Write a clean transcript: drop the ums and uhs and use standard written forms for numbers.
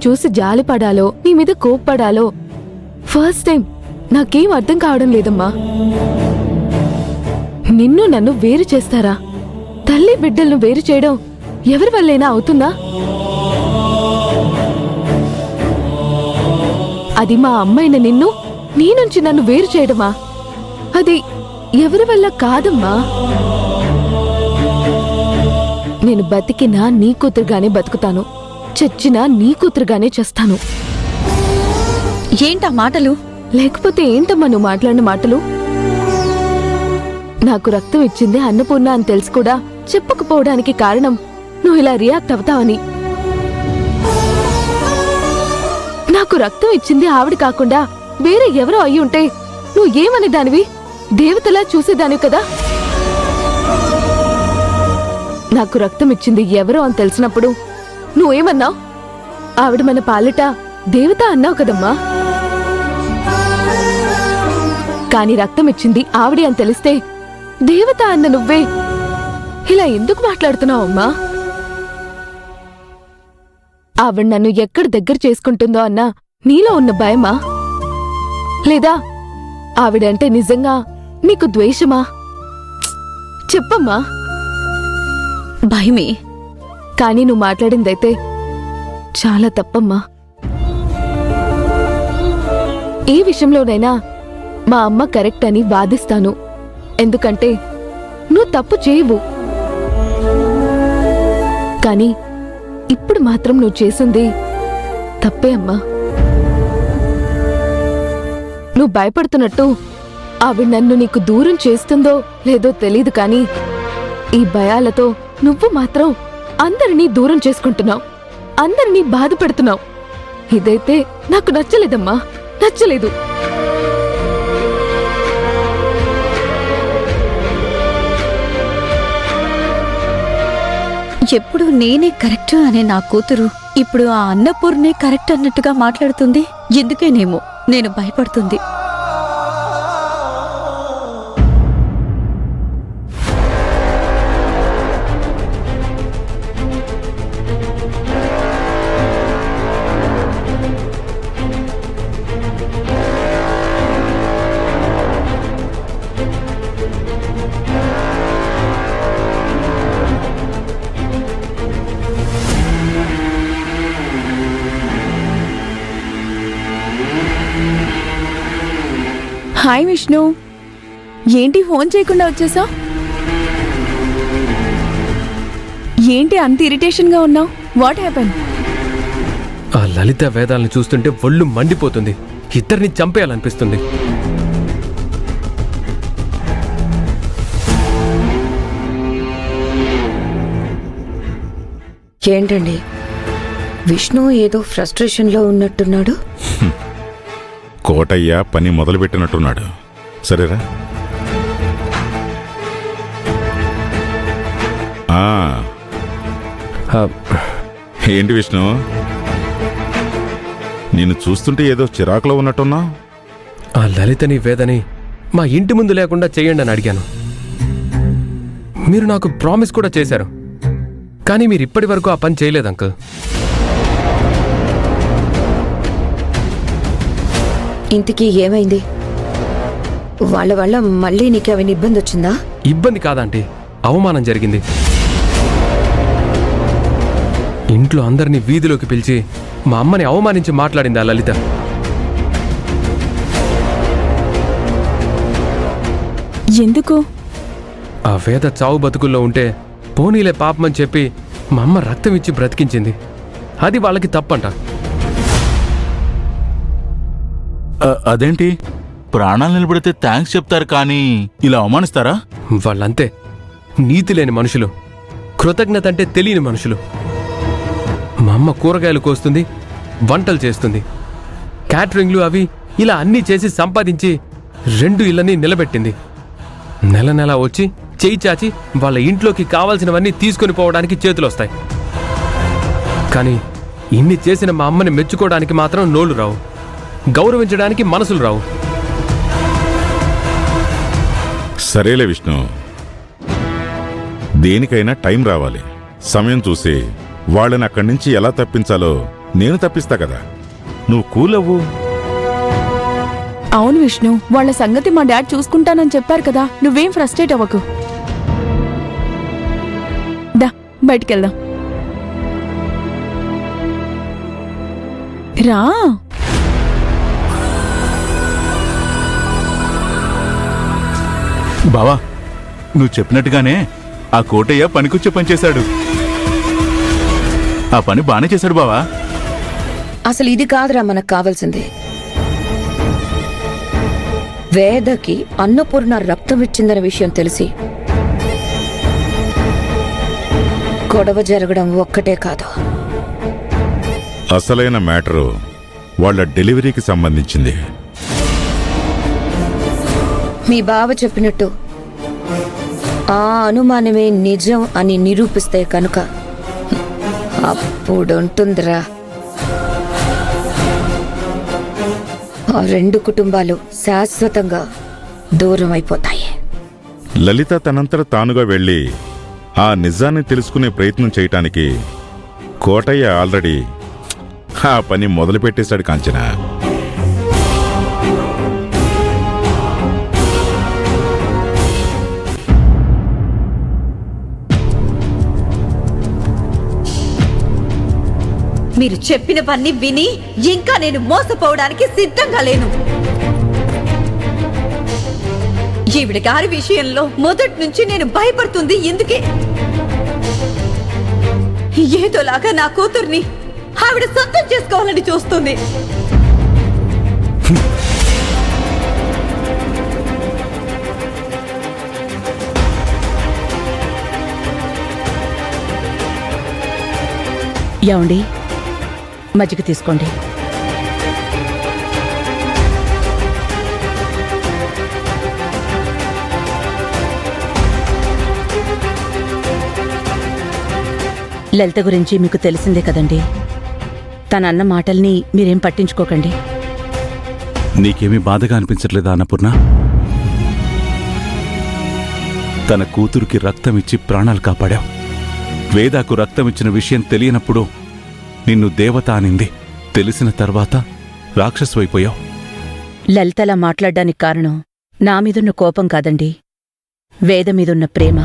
చూసి జాలిపడాలో నీ మీద కోప్పడాలో ఫస్ట్ టైం నాకేం అర్థం కావడం లేదమ్మా. నిన్ను నన్ను వేరు చేస్తారా? తల్లి బిడ్డలను వేరు చేయడం ఎవరి వల్లైనా అవుతుందా? అది మా అమ్మాయిన నిన్ను నీ నుంచి నన్ను వేరు చేయడమా? అది ఎవరి వల్ల కాదమ్మా. నేను బతికినా నీ కూతురుగానే బతుకుతాను, చచ్చినా నీ కూతురుగానే చేస్తాను. ఏంటా మాటలు? లేకపోతే ఏంటమ్మా నువ్వు మాట్లాడిన మాటలు? నాకు రక్తం ఇచ్చింది అన్నపూర్ణ అని తెలిసి కూడా చెప్పకపోవడానికి కారణం నువ్వు ఇలా రియాక్ట్ అవుతావని. నాకు రక్తం ఇచ్చింది ఆవిడ కాకుండా వేరే ఎవరో అయి ఉంటే నువ్వు ఏమనే దానివి? దేవతలా చూసేదానివి కదా. నాకు రక్తం ఇచ్చింది ఎవరో అని తెలిసినప్పుడు నువ్వేమన్నావు? ఆవిడ మన పాలిట దేవత అన్నావు కదమ్మా. కాని రక్తం ఇచ్చింది ఆవిడే అని తెలిస్తే దేవత అన్న నువ్వే ఇలా ఎందుకు మాట్లాడుతున్నావు అమ్మా? ఆవిడ నన్ను ఎక్కడ దగ్గర చేసుకుంటుందో అన్న నీలో ఉన్న భయమా? లేదా ఆవిడంటే నిజంగా నీకు ద్వేషమా? చెప్పమ్మా. భయమే. కానీ నువ్వు మాట్లాడిందైతే చాలా తప్పమ్మా. ఏ విషయంలోనైనా మా అమ్మ కరెక్ట్ అని వాదిస్తాను, ఎందుకంటే నువ్వు తప్పు చేయవు. కానీ ఇప్పుడు మాత్రం నువ్వు చేసింది తప్పే అమ్మా. నువ్వు భయపడుతున్నట్టు ఆవిడ నన్ను నీకు దూరం చేస్తుందో లేదో తెలీదు, కానీ ఈ భయాలతో నువ్వు మాత్రం అందరినీ దూరం చేసుకుంటున్నావు, అందరినీ బాధ పెడుతున్నావు. ఇదైతే నాకు నచ్చలేదమ్మా, నచ్చలేదు. ఎప్పుడు నేనే కరెక్ట్ అనే నా కూతురు ఇప్పుడు ఆ అన్నపూర్ణే కరెక్ట్ అన్నట్టుగా మాట్లాడుతుంది. ఎందుకేనేమో నేను భయపడుతుంది. హాయ్ విష్ణు, ఏంటి ఫోన్ చేయకుండా వచ్చేసావు? ఏంటి అంత ఇరిటేషన్గా ఉన్నావు? What happen? ఆ లలిత వేదాలను చూస్తుంటే ఒళ్ళు మండిపోతుంది. ఇద్దరిని చంపేయాలనిపిస్తుంది. ఏంటండి, విష్ణు ఏదో ఫ్రస్ట్రేషన్లో ఉన్నట్టున్నాడు. కోటయ్య పని మొదలుపెట్టినట్టున్నాడు. సరేరా. ఏంటి విష్ణు, నిన్ను చూస్తుంటే ఏదో చిరాకులో ఉన్నట్టున్నా? ఆ లలితని వేదని మా ఇంటి ముందు లేకుండా చేయండి అని అడిగాను. మీరు నాకు ప్రామిస్ కూడా చేశారు, కానీ మీరు ఇప్పటి వరకు ఆ పని చేయలేదు అంకుల్. ఇంతకీ ఏమైంది? వాళ్ళ వల్ల మళ్ళీ నీకేమైనా ఇబ్బంది వచ్చిందా? ఇబ్బంది కాదంటే అవమానం జరిగింది. ఇంట్లో అందరినీ వీధిలోకి పిలిచి మా అమ్మని అవమానించి మాట్లాడింది ఆ లలిత. ఎందుకు? ఆ వేద చావు బతుకుల్లో ఉంటే పోనీలే పాపమని చెప్పి మా అమ్మ రక్తం ఇచ్చి బ్రతికించింది. అది వాళ్ళకి తప్పంట. అదేంటి, ప్రాణాలు నిలబడితే థ్యాంక్స్ చెప్తారు కానీ ఇలా అవమానిస్తారా? వాళ్ళంతే, నీతి లేని మనుషులు, కృతజ్ఞత అంటే తెలియని మనుషులు. మా అమ్మ కూరగాయలు కోస్తుంది, వంటలు చేస్తుంది, క్యాటరింగ్లు అవి ఇలా అన్నీ చేసి సంపాదించి 2 ఇళ్ళని నిలబెట్టింది. నెల నెల వచ్చి చేయి చాచి వాళ్ళ ఇంట్లోకి కావాల్సినవన్నీ తీసుకొని పోవడానికి చేతులొస్తాయి. కానీ ఇన్ని చేసిన మా అమ్మని మెచ్చుకోవడానికి మాత్రం నోళ్లు రావు, గౌరవించడానికి మనసులు రావు. సరేలే విష్ణు, దేనికైనా టైం రావాలి. సమయం చూసి వాళ్ళని అక్కడి నుంచి ఎలా తప్పించాలో నేను తప్పిస్తా కదా. నువ్వు కూలవ్వు. అవును విష్ణు, వాళ్ళ సంగతి మా డాడ్ చూసుకుంటానని చెప్పారు కదా, నువ్వేం ఫ్రస్ట్రేట్ అవ్వకు. దా బయటికెళ్దాం. రా. బావా, నువ్వు చెప్పినట్టుగానే ఆ కోటయ్య పనికొచ్చే పని చేశాడు. ఆ పని బానే చేశాడు బావా. అసలు ఇది కాదురా మనకు కావాల్సింది. వేదకి అన్నపూర్ణ రక్తం ఇచ్చిందన్న విషయం తెలిసి గొడవ జరగడం ఒక్కటే కాదు, అసలైన మ్యాటరు వాళ్ళ డెలివరీకి సంబంధించింది. మీ బావ చెప్పినట్టు ఆ అనుమానమే నిజం అని నిరూపిస్తే కనుక అప్పుడుంటుందిరా ఆ రెండు కుటుంబాలు శాశ్వతంగా దూరం అయిపోతాయి. లలిత తనంతట తానుగా వెళ్ళి ఆ నిజాన్ని తెలుసుకునే ప్రయత్నం చేయటానికి కోటయ్య ఆల్రెడీ ఆ పని మొదలుపెట్టేశాడు కాంచనా. మీరు చెప్పినవన్నీ విని ఇంకా నేను మోసపోవడానికి సిద్ధంగా లేను. ఈవిడ గారి విషయంలో మొదటి నుంచి నేను భయపడుతుంది ఎందుకే? ఏదోలాగా నా కూతుర్ని ఆవిడ సొంతం చేసుకోవాలని చూస్తుంది. ఏమండి, మజ్జిగ తీసుకోండి. లలిత గురించి మీకు తెలిసిందే కదండి. తన అన్న మాటల్ని మీరేం పట్టించుకోకండి. నీకేమీ బాధగా అనిపించట్లేదా అన్నపూర్ణ? తన కూతురికి రక్తమిచ్చి ప్రాణాలు కాపాడావు. వేదాకు రక్తమిచ్చిన విషయం తెలియనప్పుడు నిన్ను దేవత అనింది. తెలిసిన తర్వాత రాక్షసువైపోయావు. లలితలా మాట్లాడ్డానికి కారణం నా మీదున్న కోపం కాదండి, వేద మీదున్న ప్రేమ.